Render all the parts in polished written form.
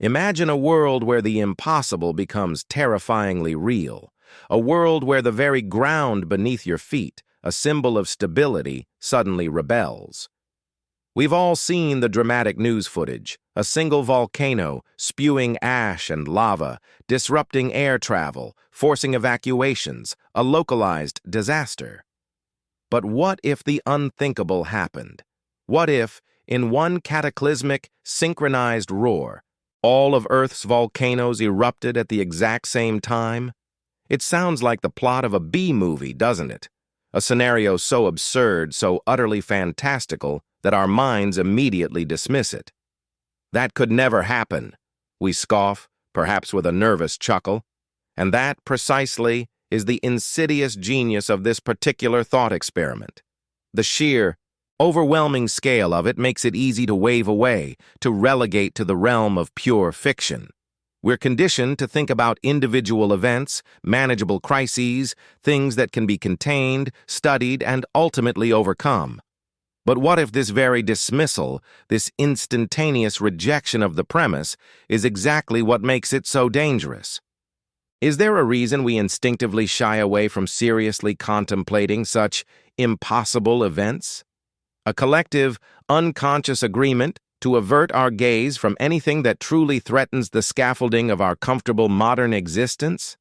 Imagine a world where the impossible becomes terrifyingly real, a world where the very ground beneath your feet, a symbol of stability, suddenly rebels. We've all seen the dramatic news footage, a single volcano spewing ash and lava, disrupting air travel, forcing evacuations, a localized disaster. But what if the unthinkable happened? What if, in one cataclysmic, synchronized roar, all of Earth's volcanoes erupted at the exact same time? It sounds like the plot of a B-movie, doesn't it? A scenario so absurd, so utterly fantastical, that our minds immediately dismiss it. That could never happen, we scoff, perhaps with a nervous chuckle. And that, precisely, is the insidious genius of this particular thought experiment. The sheer, overwhelming scale of it makes it easy to wave away, to relegate to the realm of pure fiction. We're conditioned to think about individual events, manageable crises, things that can be contained, studied, and ultimately overcome. But what if this very dismissal, this instantaneous rejection of the premise, is exactly what makes it so dangerous? Is there a reason we instinctively shy away from seriously contemplating such impossible events? A collective, unconscious agreement to avert our gaze from anything that truly threatens the scaffolding of our comfortable modern existence?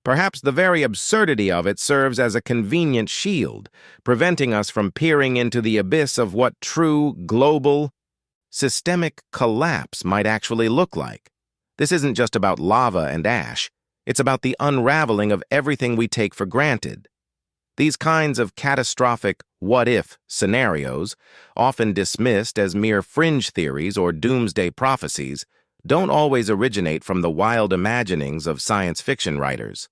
Perhaps the very absurdity of it serves as a convenient shield, preventing us from peering into the abyss of what true, global, systemic collapse might actually look like. This isn't just about lava and ash. It's about the unraveling of everything we take for granted. These kinds of catastrophic what-if scenarios, often dismissed as mere fringe theories or doomsday prophecies, don't always originate from the wild imaginings of science fiction writers.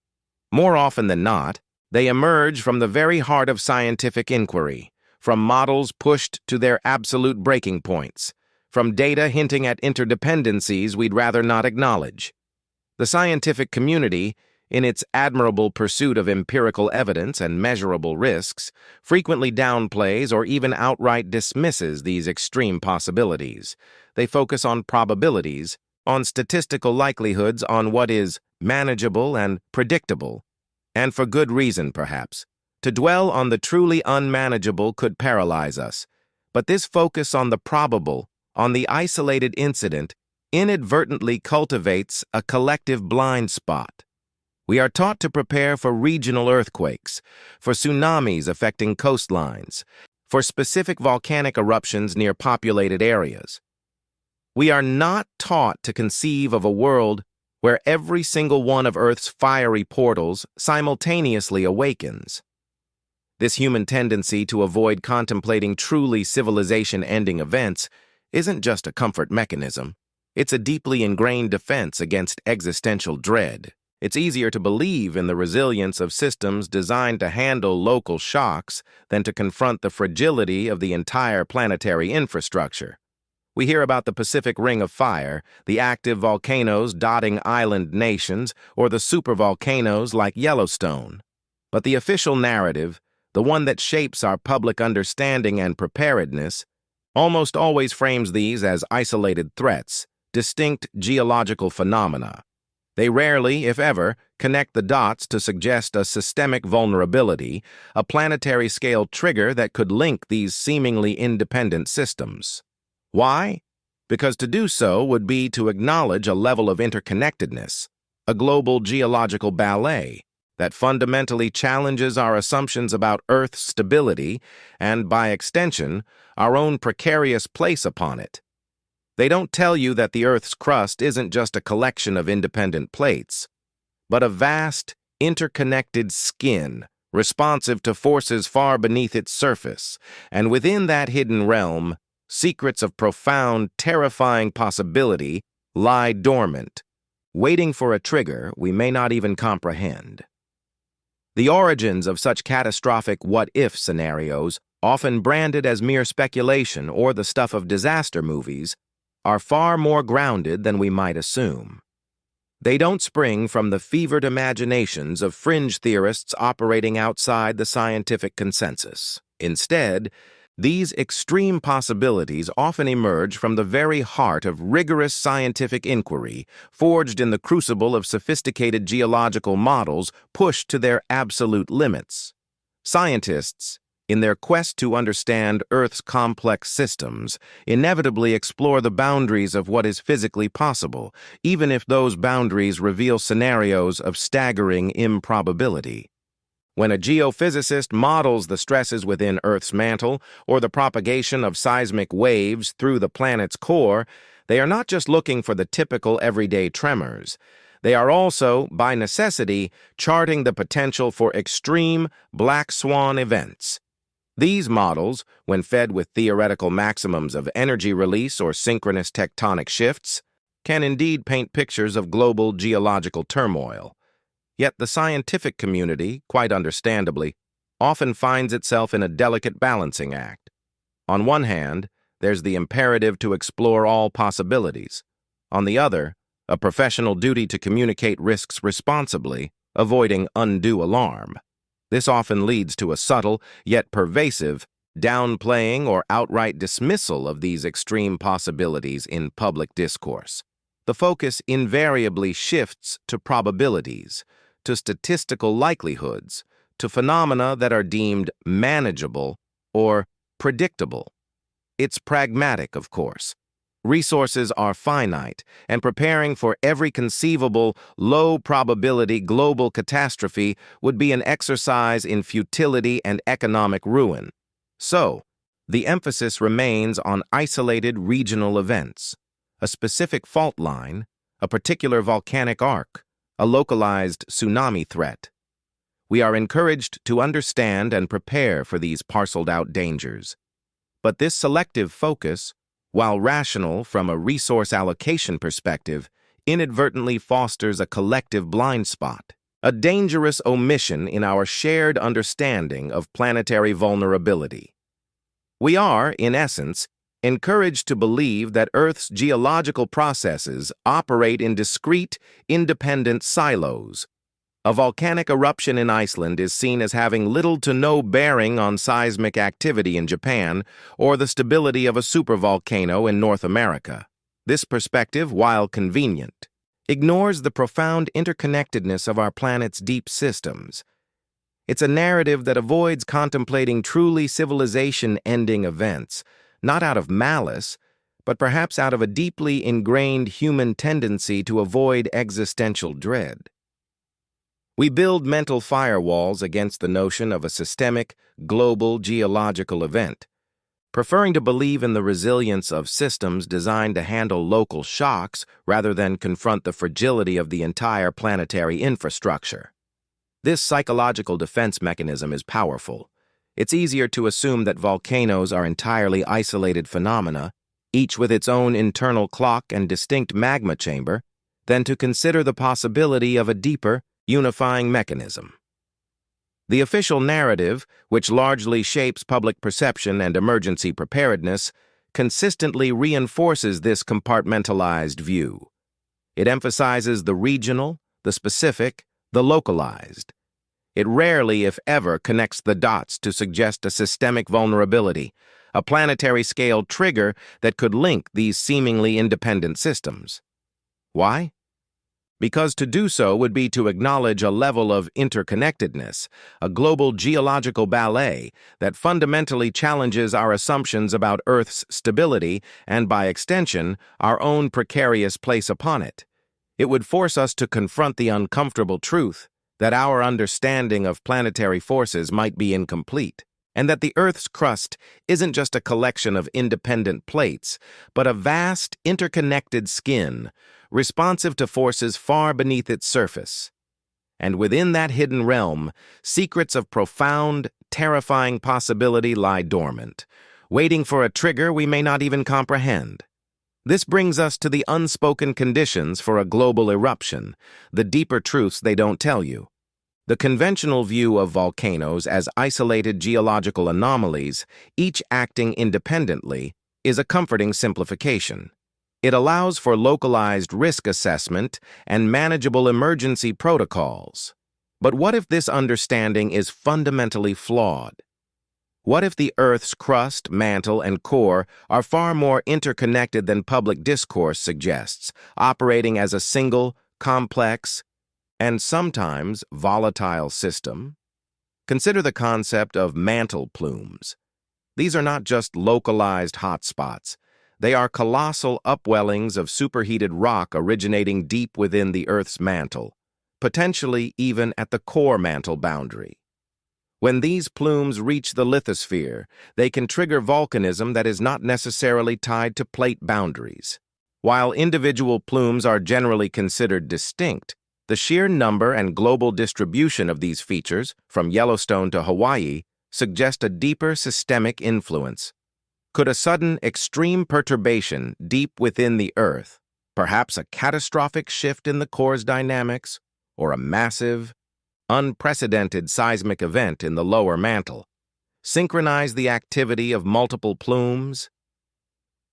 More often than not, they emerge from the very heart of scientific inquiry, from models pushed to their absolute breaking points, from data hinting at interdependencies we'd rather not acknowledge. The scientific community, in its admirable pursuit of empirical evidence and measurable risks, frequently downplays or even outright dismisses these extreme possibilities. They focus on probabilities, on statistical likelihoods, on what is manageable and predictable. And for good reason, perhaps. To dwell on the truly unmanageable could paralyze us. But this focus on the probable, on the isolated incident, inadvertently cultivates a collective blind spot. We are taught to prepare for regional earthquakes, for tsunamis affecting coastlines, for specific volcanic eruptions near populated areas. We are not taught to conceive of a world where every single one of Earth's fiery portals simultaneously awakens. This human tendency to avoid contemplating truly civilization-ending events isn't just a comfort mechanism. It's a deeply ingrained defense against existential dread. It's easier to believe in the resilience of systems designed to handle local shocks than to confront the fragility of the entire planetary infrastructure. We hear about the Pacific Ring of Fire, the active volcanoes dotting island nations, or the supervolcanoes like Yellowstone. But the official narrative, the one that shapes our public understanding and preparedness, almost always frames these as isolated threats, distinct geological phenomena. They rarely, if ever, connect the dots to suggest a systemic vulnerability, a planetary-scale trigger that could link these seemingly independent systems. Why? Because to do so would be to acknowledge a level of interconnectedness, a global geological ballet, that fundamentally challenges our assumptions about Earth's stability and, by extension, our own precarious place upon it. They don't tell you that the Earth's crust isn't just a collection of independent plates, but a vast, interconnected skin, responsive to forces far beneath its surface, and within that hidden realm, secrets of profound, terrifying possibility lie dormant, waiting for a trigger we may not even comprehend. The origins of such catastrophic what-if scenarios, often branded as mere speculation or the stuff of disaster movies, are far more grounded than we might assume. They don't spring from the fevered imaginations of fringe theorists operating outside the scientific consensus. Instead, These extreme possibilities often emerge from the very heart of rigorous scientific inquiry, forged in the crucible of sophisticated geological models pushed to their absolute limits. Scientists, in their quest to understand Earth's complex systems, inevitably explore the boundaries of what is physically possible, even if those boundaries reveal scenarios of staggering improbability. When a geophysicist models the stresses within Earth's mantle or the propagation of seismic waves through the planet's core, they are not just looking for the typical everyday tremors. They are also, by necessity, charting the potential for extreme black swan events. These models, when fed with theoretical maximums of energy release or synchronous tectonic shifts, can indeed paint pictures of global geological turmoil. Yet the scientific community, quite understandably, often finds itself in a delicate balancing act. On one hand, there's the imperative to explore all possibilities. On the other, a professional duty to communicate risks responsibly, avoiding undue alarm. This often leads to a subtle, yet pervasive, downplaying or outright dismissal of these extreme possibilities in public discourse. The focus invariably shifts to probabilities, to statistical likelihoods, to phenomena that are deemed manageable or predictable. It's pragmatic, of course. Resources are finite, and preparing for every conceivable, low-probability global catastrophe would be an exercise in futility and economic ruin. So, the emphasis remains on isolated regional events, a specific fault line, a particular volcanic arc, a localized tsunami threat. We are encouraged to understand and prepare for these parceled-out dangers. But this selective focus, while rational from a resource allocation perspective, inadvertently fosters a collective blind spot, a dangerous omission in our shared understanding of planetary vulnerability. We are, in essence, encouraged to believe that Earth's geological processes operate in discrete, independent silos. A volcanic eruption in Iceland is seen as having little to no bearing on seismic activity in Japan or the stability of a supervolcano in North America. This perspective, while convenient, ignores the profound interconnectedness of our planet's deep systems. It's a narrative that avoids contemplating truly civilization-ending events, not out of malice, but perhaps out of a deeply ingrained human tendency to avoid existential dread. We build mental firewalls against the notion of a systemic, global geological event, preferring to believe in the resilience of systems designed to handle local shocks rather than confront the fragility of the entire planetary infrastructure. This psychological defense mechanism is powerful. It's easier to assume that volcanoes are entirely isolated phenomena, each with its own internal clock and distinct magma chamber, than to consider the possibility of a deeper, unifying mechanism. The official narrative, which largely shapes public perception and emergency preparedness, consistently reinforces this compartmentalized view. It emphasizes the regional, the specific, the localized. It rarely, if ever, connects the dots to suggest a systemic vulnerability, a planetary-scale trigger that could link these seemingly independent systems. Why? Because to do so would be to acknowledge a level of interconnectedness, a global geological ballet that fundamentally challenges our assumptions about Earth's stability and, by extension, our own precarious place upon it. It would force us to confront the uncomfortable truth that our understanding of planetary forces might be incomplete, and that the Earth's crust isn't just a collection of independent plates, but a vast, interconnected skin, responsive to forces far beneath its surface. And within that hidden realm, secrets of profound, terrifying possibility lie dormant, waiting for a trigger we may not even comprehend. This brings us to the unspoken conditions for a global eruption, the deeper truths they don't tell you. The conventional view of volcanoes as isolated geological anomalies, each acting independently, is a comforting simplification. It allows for localized risk assessment and manageable emergency protocols. But what if this understanding is fundamentally flawed? What if the Earth's crust, mantle, and core are far more interconnected than public discourse suggests, operating as a single, complex, and sometimes volatile system? Consider the concept of mantle plumes. These are not just localized hotspots. They are colossal upwellings of superheated rock originating deep within the Earth's mantle, potentially even at the core mantle boundary. When these plumes reach the lithosphere, they can trigger volcanism that is not necessarily tied to plate boundaries. While individual plumes are generally considered distinct, the sheer number and global distribution of these features, from Yellowstone to Hawaii, suggest a deeper systemic influence. Could a sudden extreme perturbation deep within the Earth, perhaps a catastrophic shift in the core's dynamics, or a massive, unprecedented seismic event in the lower mantle, synchronize the activity of multiple plumes?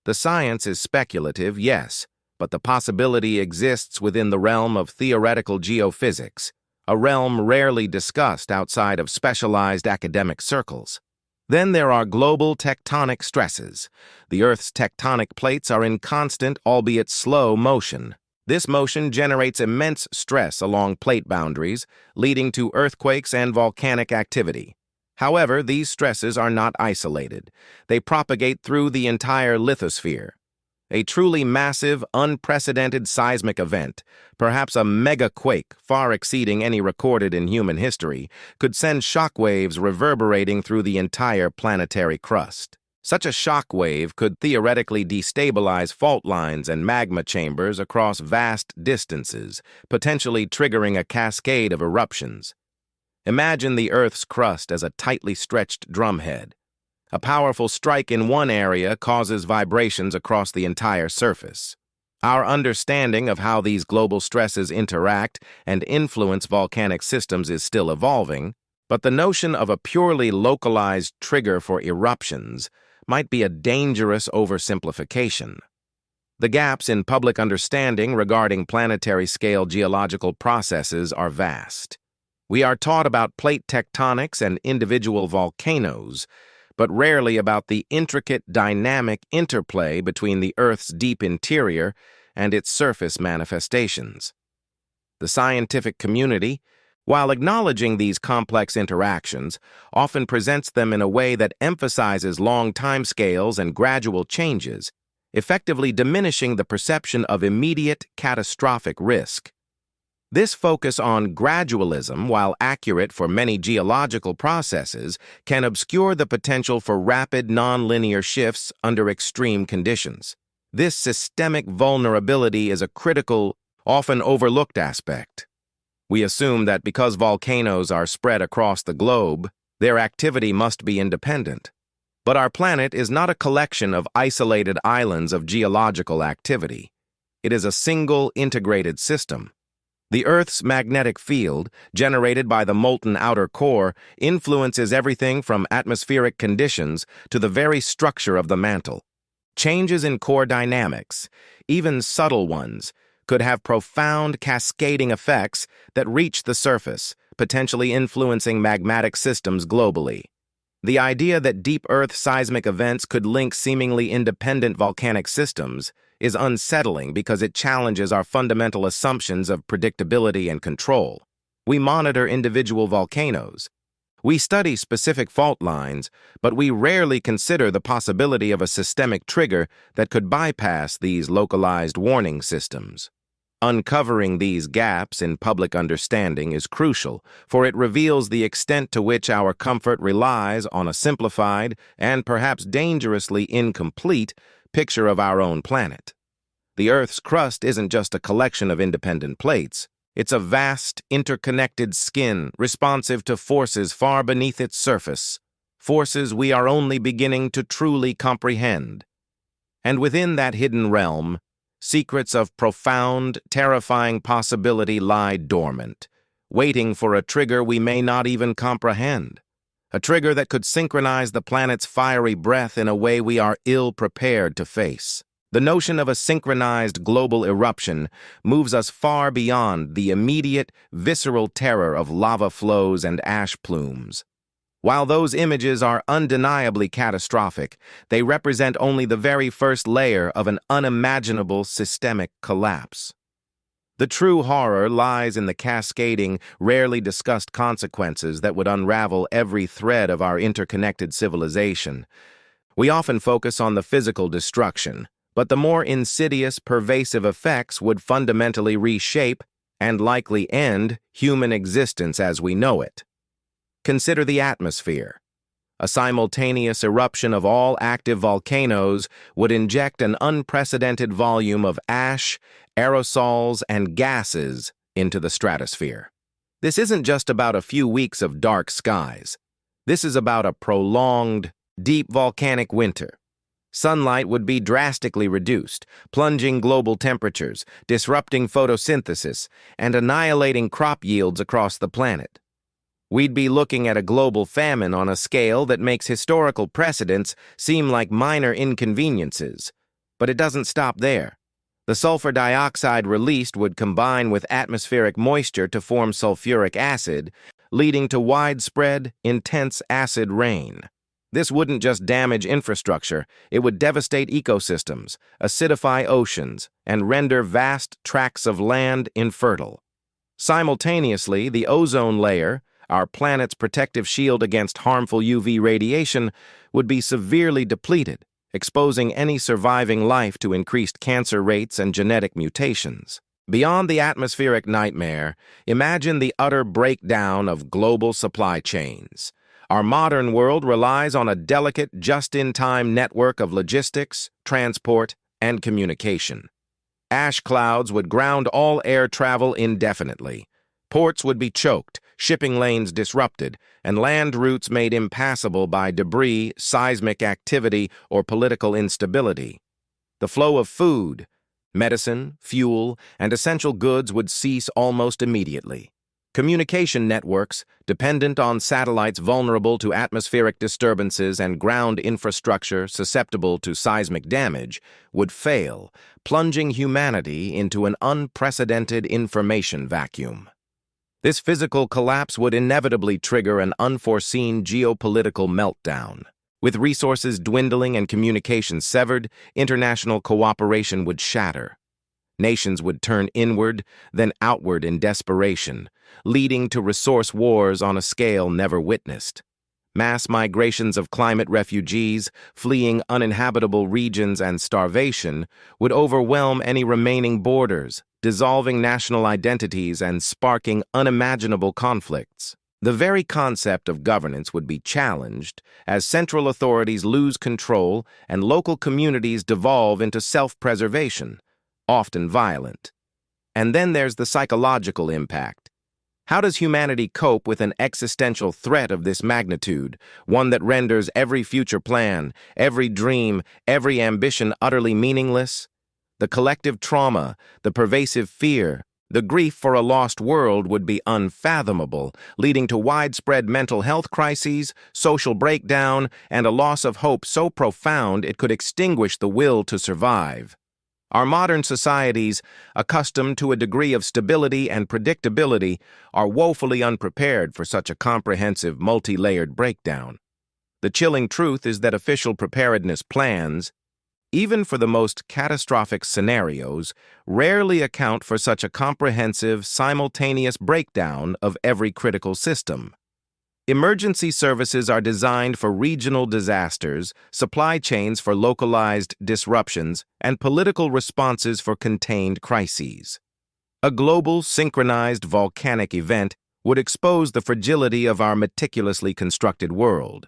The science is speculative, yes, but the possibility exists within the realm of theoretical geophysics, a realm rarely discussed outside of specialized academic circles. Then there are global tectonic stresses. The Earth's tectonic plates are in constant, albeit slow, motion. This motion generates immense stress along plate boundaries, leading to earthquakes and volcanic activity. However, these stresses are not isolated. They propagate through the entire lithosphere. A truly massive, unprecedented seismic event, perhaps a mega-quake far exceeding any recorded in human history, could send shockwaves reverberating through the entire planetary crust. Such a shockwave could theoretically destabilize fault lines and magma chambers across vast distances, potentially triggering a cascade of eruptions. Imagine the Earth's crust as a tightly stretched drumhead. A powerful strike in one area causes vibrations across the entire surface. Our understanding of how these global stresses interact and influence volcanic systems is still evolving, but the notion of a purely localized trigger for eruptions might be a dangerous oversimplification. The gaps in public understanding regarding planetary-scale geological processes are vast. We are taught about plate tectonics and individual volcanoes, but rarely about the intricate dynamic interplay between the Earth's deep interior and its surface manifestations. The scientific community, while acknowledging these complex interactions, often presents them in a way that emphasizes long timescales and gradual changes, effectively diminishing the perception of immediate catastrophic risk. This focus on gradualism, while accurate for many geological processes, can obscure the potential for rapid nonlinear shifts under extreme conditions. This systemic vulnerability is a critical, often overlooked aspect. We assume that because volcanoes are spread across the globe, their activity must be independent. But our planet is not a collection of isolated islands of geological activity. It is a single integrated system. The Earth's magnetic field, generated by the molten outer core, influences everything from atmospheric conditions to the very structure of the mantle. Changes in core dynamics, even subtle ones, could have profound cascading effects that reach the surface, potentially influencing magmatic systems globally. The idea that deep Earth seismic events could link seemingly independent volcanic systems is unsettling because it challenges our fundamental assumptions of predictability and control. We monitor individual volcanoes. We study specific fault lines, but we rarely consider the possibility of a systemic trigger that could bypass these localized warning systems. Uncovering these gaps in public understanding is crucial, for it reveals the extent to which our comfort relies on a simplified and perhaps dangerously incomplete picture of our own planet. The Earth's crust isn't just a collection of independent plates. It's a vast, interconnected skin responsive to forces far beneath its surface, forces we are only beginning to truly comprehend. And within that hidden realm, secrets of profound, terrifying possibility lie dormant, waiting for a trigger we may not even comprehend. A trigger that could synchronize the planet's fiery breath in a way we are ill-prepared to face. The notion of a synchronized global eruption moves us far beyond the immediate, visceral terror of lava flows and ash plumes. While those images are undeniably catastrophic, they represent only the very first layer of an unimaginable systemic collapse. The true horror lies in the cascading, rarely discussed consequences that would unravel every thread of our interconnected civilization. We often focus on the physical destruction, but the more insidious, pervasive effects would fundamentally reshape and likely end human existence as we know it. Consider the atmosphere. A simultaneous eruption of all active volcanoes would inject an unprecedented volume of ash, aerosols, and gases into the stratosphere. This isn't just about a few weeks of dark skies. This is about a prolonged, deep volcanic winter. Sunlight would be drastically reduced, plunging global temperatures, disrupting photosynthesis, and annihilating crop yields across the planet. We'd be looking at a global famine on a scale that makes historical precedents seem like minor inconveniences. But it doesn't stop there. The sulfur dioxide released would combine with atmospheric moisture to form sulfuric acid, leading to widespread, intense acid rain. This wouldn't just damage infrastructure, it would devastate ecosystems, acidify oceans, and render vast tracts of land infertile. Simultaneously, the ozone layer, our planet's protective shield against harmful UV radiation, would be severely depleted, exposing any surviving life to increased cancer rates and genetic mutations. Beyond the atmospheric nightmare, imagine the utter breakdown of global supply chains. Our modern world relies on a delicate, just-in-time network of logistics, transport, and communication. Ash clouds would ground all air travel indefinitely. Ports would be choked, shipping lanes disrupted, and land routes made impassable by debris, seismic activity, or political instability. The flow of food, medicine, fuel, and essential goods would cease almost immediately. Communication networks, dependent on satellites vulnerable to atmospheric disturbances and ground infrastructure susceptible to seismic damage, would fail, plunging humanity into an unprecedented information vacuum. This physical collapse would inevitably trigger an unforeseen geopolitical meltdown. With resources dwindling and communications severed, international cooperation would shatter. Nations would turn inward, then outward in desperation, leading to resource wars on a scale never witnessed. Mass migrations of climate refugees, fleeing uninhabitable regions and starvation, would overwhelm any remaining borders, dissolving national identities and sparking unimaginable conflicts. The very concept of governance would be challenged as central authorities lose control and local communities devolve into self-preservation, often violent. And then there's the psychological impact. How does humanity cope with an existential threat of this magnitude, one that renders every future plan, every dream, every ambition utterly meaningless? The collective trauma, the pervasive fear, the grief for a lost world would be unfathomable, leading to widespread mental health crises, social breakdown, and a loss of hope so profound it could extinguish the will to survive. Our modern societies, accustomed to a degree of stability and predictability, are woefully unprepared for such a comprehensive, multi-layered breakdown. The chilling truth is that official preparedness plans, even for the most catastrophic scenarios, rarely account for such a comprehensive, simultaneous breakdown of every critical system. Emergency services are designed for regional disasters, supply chains for localized disruptions, and political responses for contained crises. A global, synchronized volcanic event would expose the fragility of our meticulously constructed world,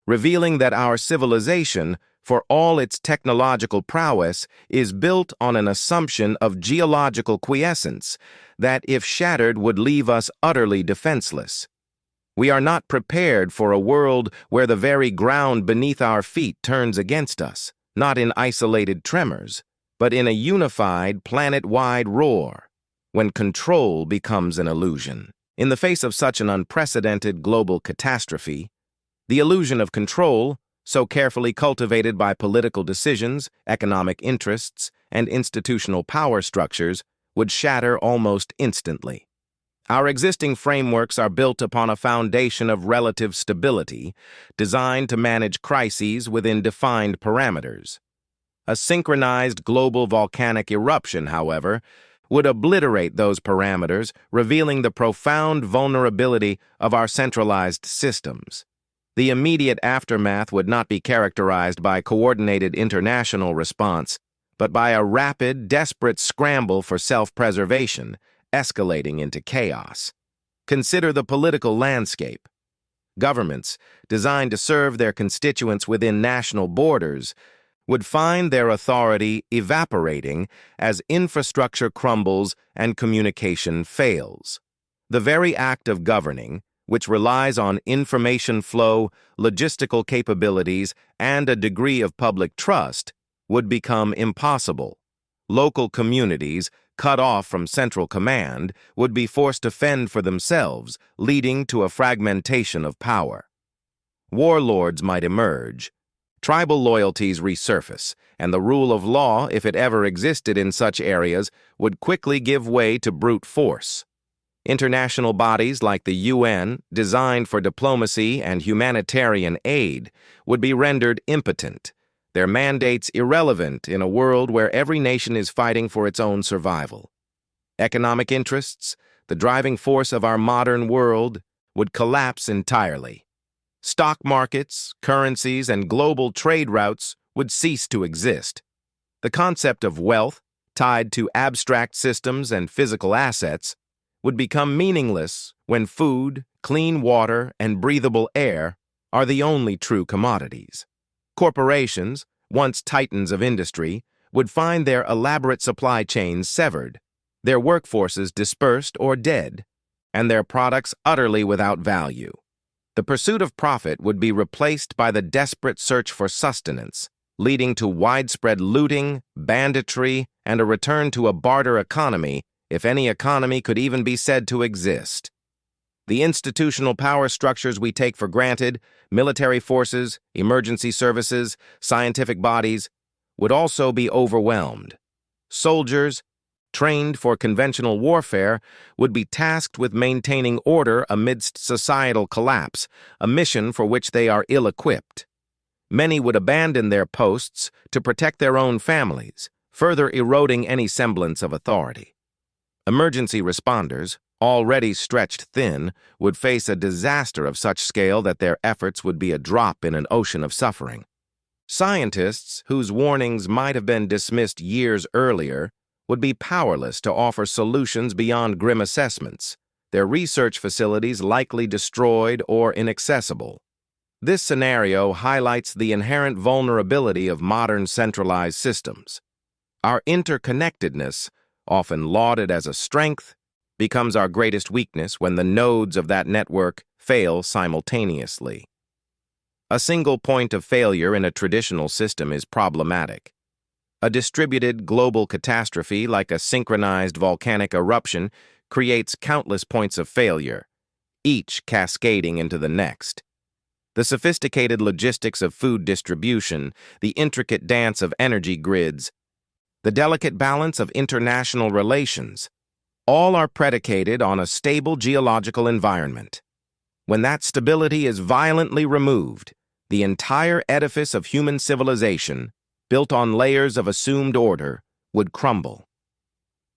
revealing that our civilization, for all its technological prowess, is built on an assumption of geological quiescence that, if shattered, would leave us utterly defenseless. We are not prepared for a world where the very ground beneath our feet turns against us, not in isolated tremors, but in a unified, planet-wide roar, when control becomes an illusion. In the face of such an unprecedented global catastrophe, the illusion of control, so carefully cultivated by political decisions, economic interests, and institutional power structures, would shatter almost instantly. Our existing frameworks are built upon a foundation of relative stability, designed to manage crises within defined parameters. A synchronized global volcanic eruption, however, would obliterate those parameters, revealing the profound vulnerability of our centralized systems. The immediate aftermath would not be characterized by coordinated international response, but by a rapid, desperate scramble for self-preservation, escalating into chaos. Consider the political landscape. Governments, designed to serve their constituents within national borders, would find their authority evaporating as infrastructure crumbles and communication fails. The very act of governing, which relies on information flow, logistical capabilities, and a degree of public trust, would become impossible. Local communities, cut off from central command, would be forced to fend for themselves, leading to a fragmentation of power. Warlords might emerge. Tribal loyalties resurface, and the rule of law, if it ever existed in such areas, would quickly give way to brute force. International bodies like the UN, designed for diplomacy and humanitarian aid, would be rendered impotent, their mandates irrelevant in a world where every nation is fighting for its own survival. Economic interests, the driving force of our modern world, would collapse entirely. Stock markets, currencies, and global trade routes would cease to exist. The concept of wealth, tied to abstract systems and physical assets, would become meaningless when food, clean water, and breathable air are the only true commodities. Corporations, once titans of industry, would find their elaborate supply chains severed, their workforces dispersed or dead, and their products utterly without value. The pursuit of profit would be replaced by the desperate search for sustenance, leading to widespread looting, banditry, and a return to a barter economy, if any economy could even be said to exist. The institutional power structures we take for granted, military forces, emergency services, scientific bodies, would also be overwhelmed. Soldiers, trained for conventional warfare, would be tasked with maintaining order amidst societal collapse, a mission for which they are ill-equipped. Many would abandon their posts to protect their own families, further eroding any semblance of authority. Emergency responders, already stretched thin, would face a disaster of such scale that their efforts would be a drop in an ocean of suffering. Scientists, whose warnings might have been dismissed years earlier, would be powerless to offer solutions beyond grim assessments, their research facilities likely destroyed or inaccessible. This scenario highlights the inherent vulnerability of modern centralized systems. Our interconnectedness, often lauded as a strength, becomes our greatest weakness when the nodes of that network fail simultaneously. A single point of failure in a traditional system is problematic. A distributed global catastrophe like a synchronized volcanic eruption creates countless points of failure, each cascading into the next. The sophisticated logistics of food distribution, the intricate dance of energy grids, the delicate balance of international relations, all are predicated on a stable geological environment. When that stability is violently removed, the entire edifice of human civilization, built on layers of assumed order, would crumble.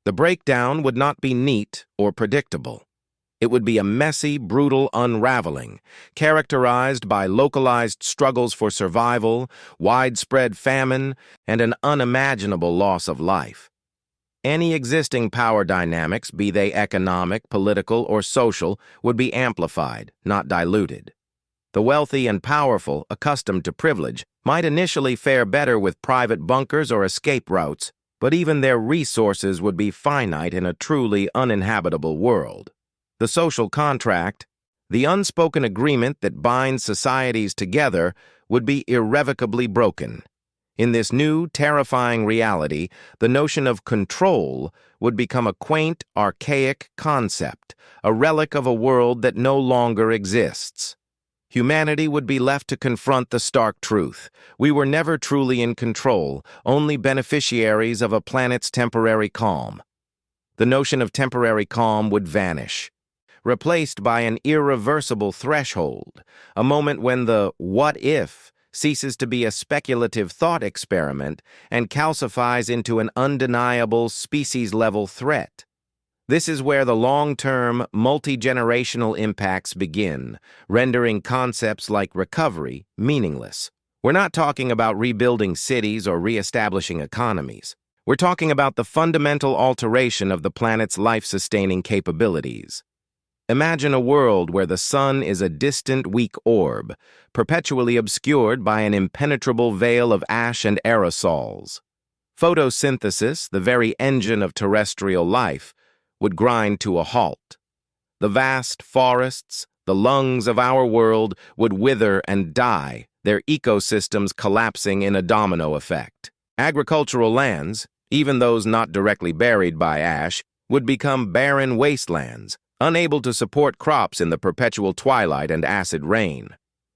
The breakdown would not be neat or predictable. It would be a messy, brutal unraveling, characterized by localized struggles for survival, widespread famine, and an unimaginable loss of life. Any existing power dynamics, be they economic, political, or social, would be amplified, not diluted. The wealthy and powerful, accustomed to privilege, might initially fare better with private bunkers or escape routes, but even their resources would be finite in a truly uninhabitable world. The social contract, the unspoken agreement that binds societies together, would be irrevocably broken. In this new, terrifying reality, the notion of control would become a quaint, archaic concept, a relic of a world that no longer exists. Humanity would be left to confront the stark truth. We were never truly in control, only beneficiaries of a planet's temporary calm. The notion of temporary calm would vanish. replaced by an irreversible threshold, a moment when the what if ceases to be a speculative thought experiment and calcifies into an undeniable species-level threat. This is where the long-term, multi-generational impacts begin, rendering concepts like recovery meaningless. We're not talking about rebuilding cities or re-establishing economies. We're talking about the fundamental alteration of the planet's life-sustaining capabilities. Imagine a world where the sun is a distant, weak orb, perpetually obscured by an impenetrable veil of ash and aerosols. Photosynthesis, the very engine of terrestrial life, would grind to a halt. The vast forests, the lungs of our world, would wither and die, their ecosystems collapsing in a domino effect. Agricultural lands, even those not directly buried by ash, would become barren wastelands, unable to support crops in the perpetual twilight and acid rain.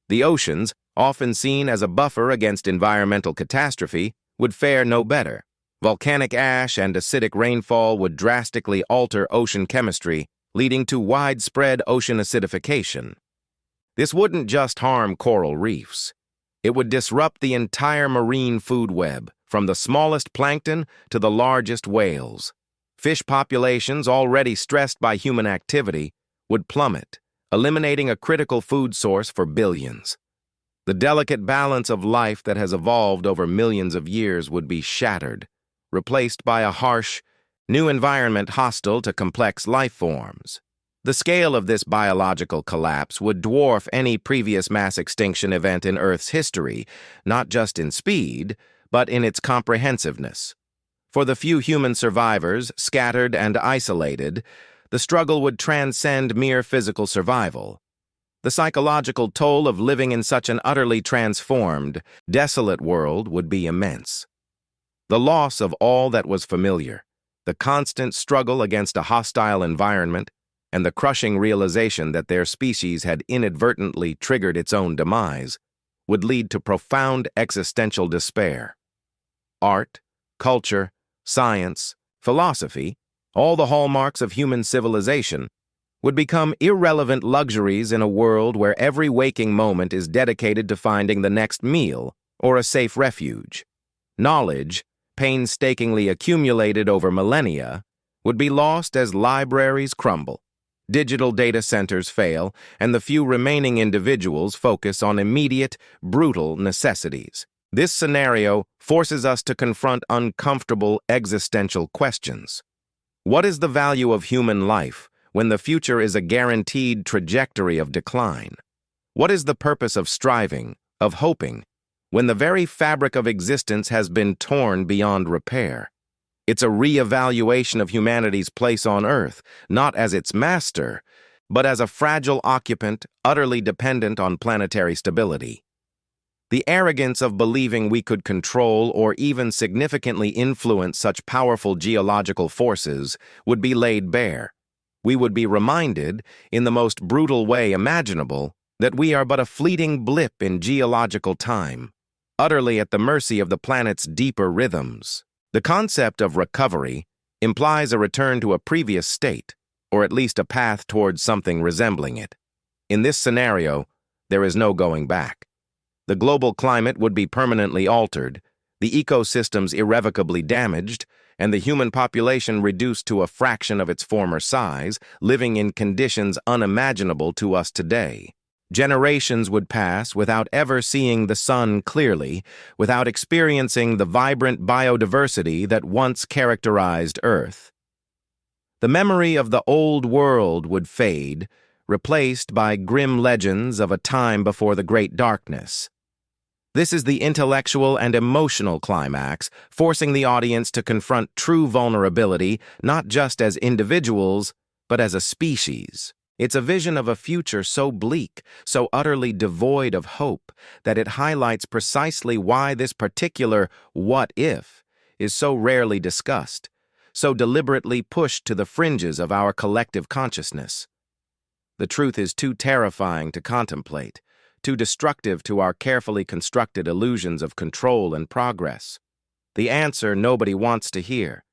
The oceans, often seen as a buffer against environmental catastrophe, would fare no better. Volcanic ash and acidic rainfall would drastically alter ocean chemistry, leading to widespread ocean acidification. This wouldn't just harm coral reefs. It would disrupt the entire marine food web, from the smallest plankton to the largest whales. Fish populations, already stressed by human activity, would plummet, eliminating a critical food source for billions. The delicate balance of life that has evolved over millions of years would be shattered, replaced by a harsh, new environment hostile to complex life forms. The scale of this biological collapse would dwarf any previous mass extinction event in Earth's history, not just in speed, but in its comprehensiveness. For the few human survivors, scattered and isolated, the struggle would transcend mere physical survival. The psychological toll of living in such an utterly transformed, desolate world would be immense. The loss of all that was familiar, the constant struggle against a hostile environment, and the crushing realization that their species had inadvertently triggered its own demise, would lead to profound existential despair. Art, culture, science, philosophy, all the hallmarks of human civilization, would become irrelevant luxuries in a world where every waking moment is dedicated to finding the next meal or a safe refuge. Knowledge, painstakingly accumulated over millennia, would be lost as libraries crumble, digital data centers fail, and the few remaining individuals focus on immediate, brutal necessities. This scenario forces us to confront uncomfortable existential questions. What is the value of human life when the future is a guaranteed trajectory of decline? What is the purpose of striving, of hoping, when the very fabric of existence has been torn beyond repair? It's a re-evaluation of humanity's place on Earth, not as its master, but as a fragile occupant utterly dependent on planetary stability. The arrogance of believing we could control or even significantly influence such powerful geological forces would be laid bare. We would be reminded, in the most brutal way imaginable, that we are but a fleeting blip in geological time, utterly at the mercy of the planet's deeper rhythms. The concept of recovery implies a return to a previous state, or at least a path towards something resembling it. In this scenario, there is no going back. The global climate would be permanently altered, the ecosystems irrevocably damaged, and the human population reduced to a fraction of its former size, living in conditions unimaginable to us today. Generations would pass without ever seeing the sun clearly, without experiencing the vibrant biodiversity that once characterized Earth. The memory of the old world would fade, replaced by grim legends of a time before the Great Darkness. This is the intellectual and emotional climax, forcing the audience to confront true vulnerability, not just as individuals, but as a species. It's a vision of a future so bleak, so utterly devoid of hope, that it highlights precisely why this particular what if is so rarely discussed, so deliberately pushed to the fringes of our collective consciousness. The truth is too terrifying to contemplate, too destructive to our carefully constructed illusions of control and progress. The answer nobody wants to hear.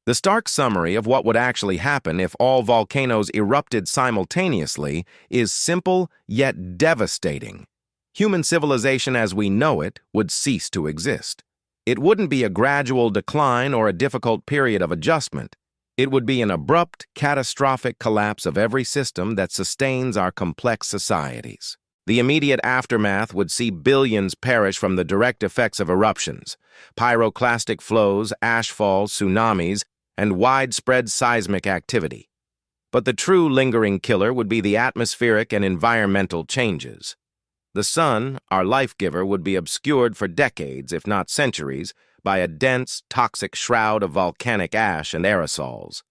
The stark summary of what would actually happen if all volcanoes erupted simultaneously is simple yet devastating. Human civilization as we know it would cease to exist. It wouldn't be a gradual decline or a difficult period of adjustment. It would be an abrupt, catastrophic collapse of every system that sustains our complex societies. The immediate aftermath would see billions perish from the direct effects of eruptions, pyroclastic flows, ashfalls, tsunamis, and widespread seismic activity. But the true lingering killer would be the atmospheric and environmental changes. The sun, our life-giver, would be obscured for decades, if not centuries, by a dense, toxic shroud of volcanic ash and aerosols.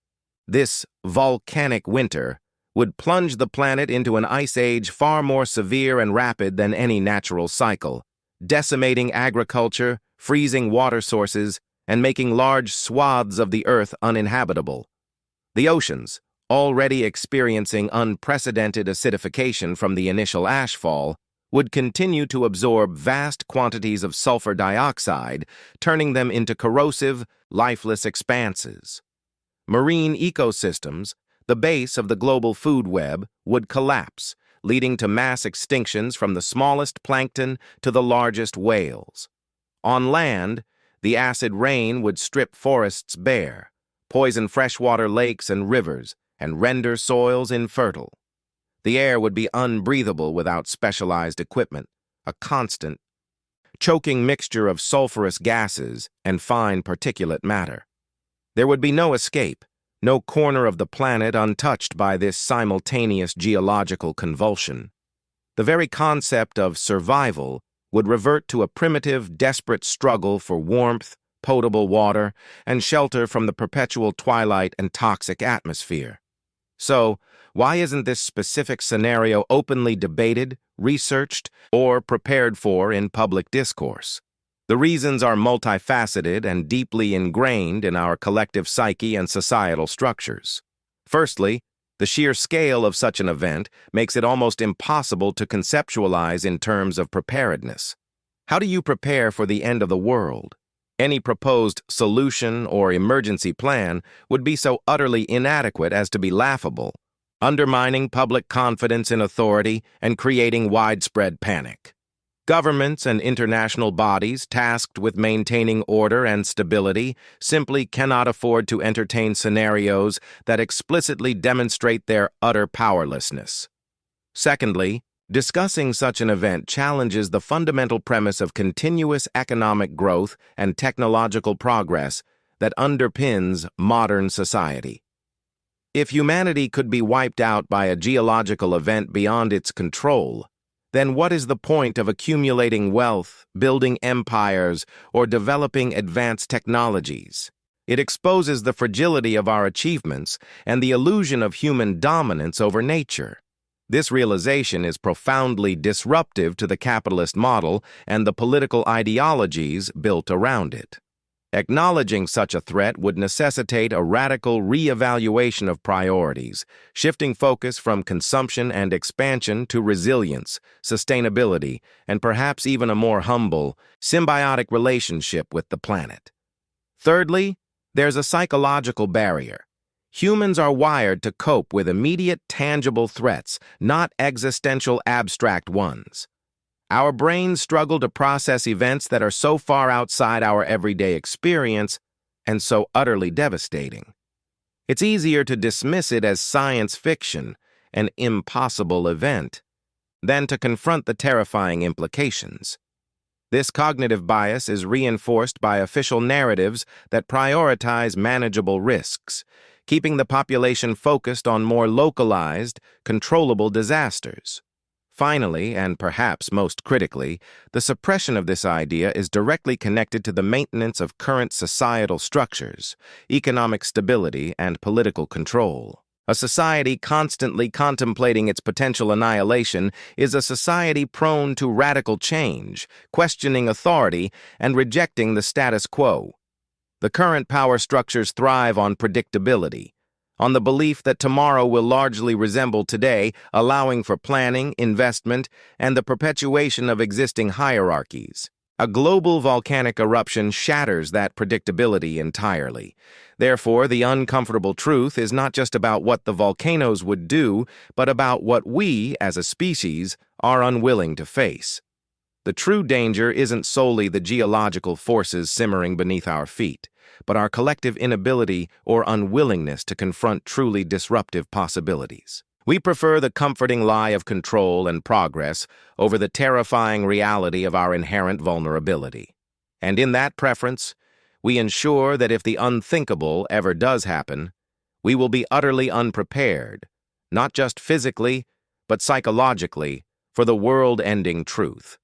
This volcanic winter would plunge the planet into an ice age far more severe and rapid than any natural cycle, decimating agriculture, freezing water sources, and making large swaths of the earth uninhabitable. The oceans, already experiencing unprecedented acidification from the initial ashfall, would continue to absorb vast quantities of sulfur dioxide, turning them into corrosive, lifeless expanses. Marine ecosystems, the base of the global food web, would collapse, leading to mass extinctions from the smallest plankton to the largest whales. On land, the acid rain would strip forests bare, poison freshwater lakes and rivers, and render soils infertile. The air would be unbreathable without specialized equipment, a constant, choking mixture of sulfurous gases and fine particulate matter. There would be no escape, no corner of the planet untouched by this simultaneous geological convulsion. The very concept of survival would revert to a primitive, desperate struggle for warmth, potable water, and shelter from the perpetual twilight and toxic atmosphere. So, why isn't this specific scenario openly debated, researched, or prepared for in public discourse? The reasons are multifaceted and deeply ingrained in our collective psyche and societal structures. Firstly, the sheer scale of such an event makes it almost impossible to conceptualize in terms of preparedness. How do you prepare for the end of the world? Any proposed solution or emergency plan would be so utterly inadequate as to be laughable, undermining public confidence in authority and creating widespread panic. Governments and international bodies tasked with maintaining order and stability simply cannot afford to entertain scenarios that explicitly demonstrate their utter powerlessness. Secondly, discussing such an event challenges the fundamental premise of continuous economic growth and technological progress that underpins modern society. If humanity could be wiped out by a geological event beyond its control, then what is the point of accumulating wealth, building empires, or developing advanced technologies? It exposes the fragility of our achievements and the illusion of human dominance over nature. This realization is profoundly disruptive to the capitalist model and the political ideologies built around it. Acknowledging such a threat would necessitate a radical re-evaluation of priorities, shifting focus from consumption and expansion to resilience, sustainability, and perhaps even a more humble, symbiotic relationship with the planet. Thirdly, there's a psychological barrier. Humans are wired to cope with immediate, tangible threats, not existential, abstract ones. Our brains struggle to process events that are so far outside our everyday experience and so utterly devastating. It's easier to dismiss it as science fiction, an impossible event, than to confront the terrifying implications. This cognitive bias is reinforced by official narratives that prioritize manageable risks, keeping the population focused on more localized, controllable disasters. Finally, and perhaps most critically, the suppression of this idea is directly connected to the maintenance of current societal structures, economic stability, and political control. A society constantly contemplating its potential annihilation is a society prone to radical change, questioning authority, and rejecting the status quo. The current power structures thrive on predictability, on the belief that tomorrow will largely resemble today, allowing for planning, investment, and the perpetuation of existing hierarchies. A global volcanic eruption shatters that predictability entirely. Therefore, the uncomfortable truth is not just about what the volcanoes would do, but about what we, as a species, are unwilling to face. The true danger isn't solely the geological forces simmering beneath our feet, but our collective inability or unwillingness to confront truly disruptive possibilities. We prefer the comforting lie of control and progress over the terrifying reality of our inherent vulnerability. And in that preference, we ensure that if the unthinkable ever does happen, we will be utterly unprepared, not just physically, but psychologically, for the world-ending truth.